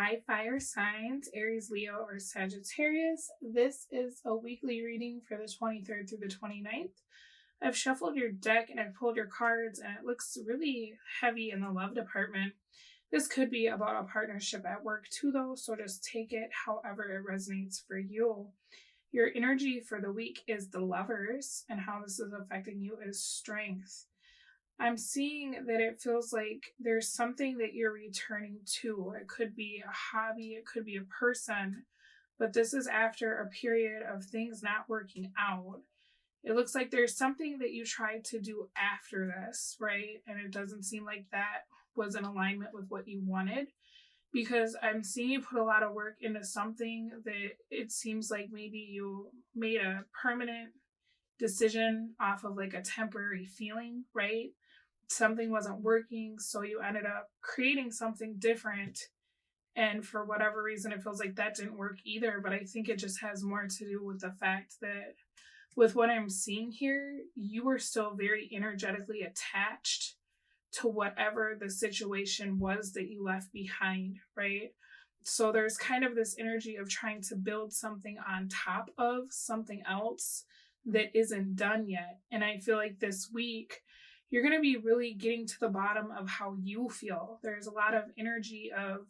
Hi, fire signs, Aries, Leo, or Sagittarius. This is a weekly reading for the 23rd through the 29th. I've shuffled your deck and I've pulled your cards, and it looks really heavy in the love department. This could be about a partnership at work too, though, so just take it however it resonates for you. Your energy for the week is the Lovers, and how this is affecting you is strength. I'm seeing that it feels like there's something that you're returning to. It could be a hobby, it could be a person, but this is after a period of things not working out. It looks like there's something that you tried to do after this, right? And it doesn't seem like that was in alignment with what you wanted, because I'm seeing you put a lot of work into something that it seems like maybe you made a permanent decision off of like a temporary feeling, right? Something wasn't working, so you ended up creating something different. And for whatever reason, it feels like that didn't work either. But I think it just has more to do with the fact that with what I'm seeing here, you were still very energetically attached to whatever the situation was that you left behind, right? So there's kind of this energy of trying to build something on top of something else that isn't done yet. And I feel like this week, you're going to be really getting to the bottom of how you feel. There's a lot of energy of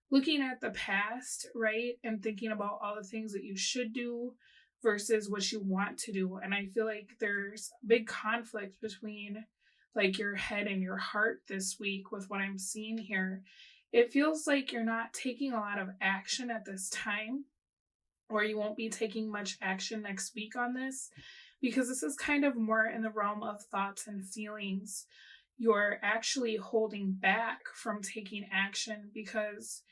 looking at the past, right? And thinking about all the things that you should do versus what you want to do. And I feel like there's a big conflict between like your head and your heart this week with what I'm seeing here. It feels like you're not taking a lot of action at this time, or you won't be taking much action next week on this, because this is kind of more in the realm of thoughts and feelings. You're actually holding back from taking action, because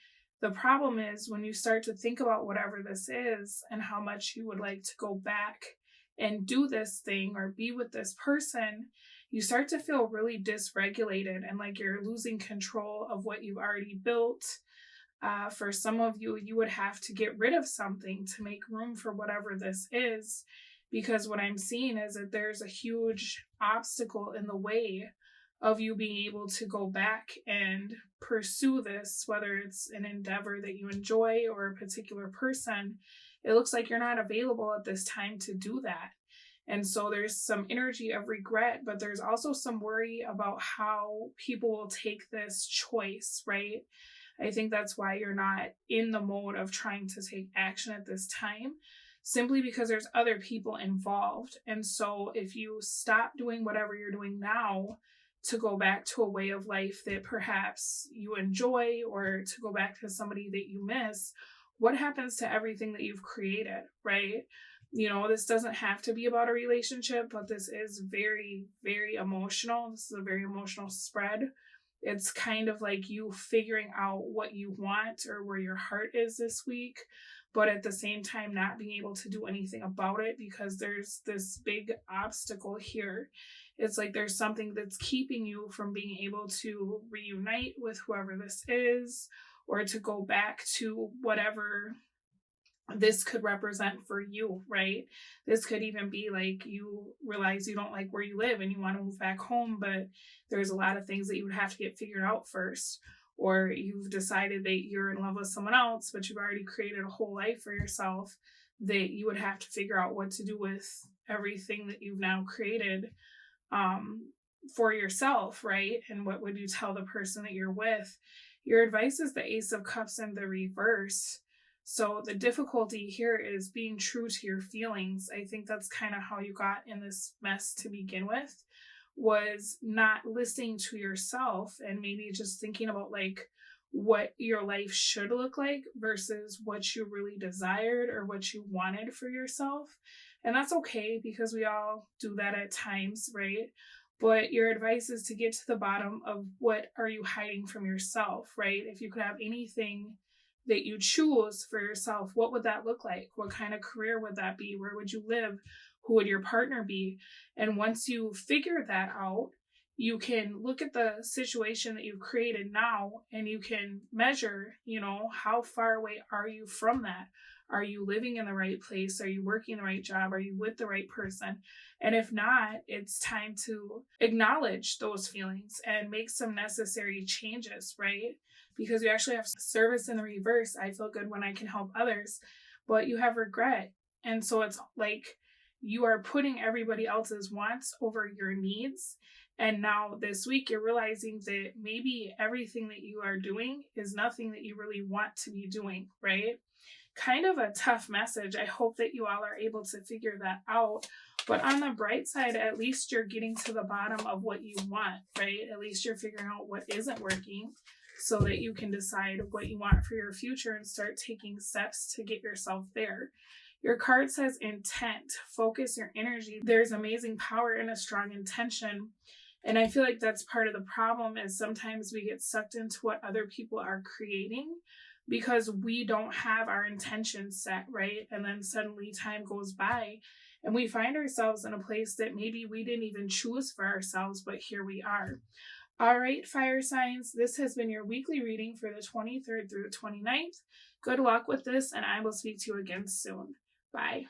the problem is when you start to think about whatever this is and how much you would like to go back and do this thing or be with this person, you start to feel really dysregulated and like you're losing control of what you've already built. For some of you, you would have to get rid of something to make room for whatever this is, because what I'm seeing is that there's a huge obstacle in the way of you being able to go back and pursue this, whether it's an endeavor that you enjoy or a particular person. It looks like you're not available at this time to do that. And so there's some energy of regret, but there's also some worry about how people will take this choice, right? I think that's why you're not in the mode of trying to take action at this time, simply because there's other people involved. And so if you stop doing whatever you're doing now to go back to a way of life that perhaps you enjoy, or to go back to somebody that you miss, what happens to everything that you've created, right? You know, this doesn't have to be about a relationship, but this is very, very emotional. This is a very emotional spread. It's kind of like you figuring out what you want or where your heart is this week, but at the same time not being able to do anything about it because there's this big obstacle here. It's like there's something that's keeping you from being able to reunite with whoever this is, or to go back to whatever this could represent for you, right? This could even be like you realize you don't like where you live and you want to move back home, but there's a lot of things that you would have to get figured out first. Or you've decided that you're in love with someone else, but you've already created a whole life for yourself that you would have to figure out what to do with everything that you've now created for yourself, right? And what would you tell the person that you're with? Your advice is the Ace of Cups in the reverse. So the difficulty here is being true to your feelings. I think that's kind of how you got in this mess to begin with, was not listening to yourself and maybe just thinking about like what your life should look like versus what you really desired or what you wanted for yourself. And that's okay, because we all do that at times, right? But your advice is to get to the bottom of what are you hiding from yourself, right? If you could have anything that you choose for yourself, what would that look like? What kind of career would that be? Where would you live? Who would your partner be? And once you figure that out, you can look at the situation that you've created now and you can measure, how far away are you from that? Are you living in the right place? Are you working the right job? Are you with the right person? And if not, it's time to acknowledge those feelings and make some necessary changes, right? because you actually have service in the reverse. I feel good when I can help others, but you have regret. And so it's like you are putting everybody else's wants over your needs. And now this week, you're realizing that maybe everything that you are doing is nothing that you really want to be doing, right? Kind of a tough message. I hope that you all are able to figure that out. But on the bright side, at least you're getting to the bottom of what you want, right? At least you're figuring out what isn't working so that you can decide what you want for your future and start taking steps to get yourself there. Your card says intent. Focus your energy. There's amazing power in a strong intention. And I feel like that's part of the problem is sometimes we get sucked into what other people are creating because we don't have our intentions set, right? And then suddenly time goes by and we find ourselves in a place that maybe we didn't even choose for ourselves, but here we are. All right, fire signs, this has been your weekly reading for the 23rd through the 29th. Good luck with this, and I will speak to you again soon. Bye.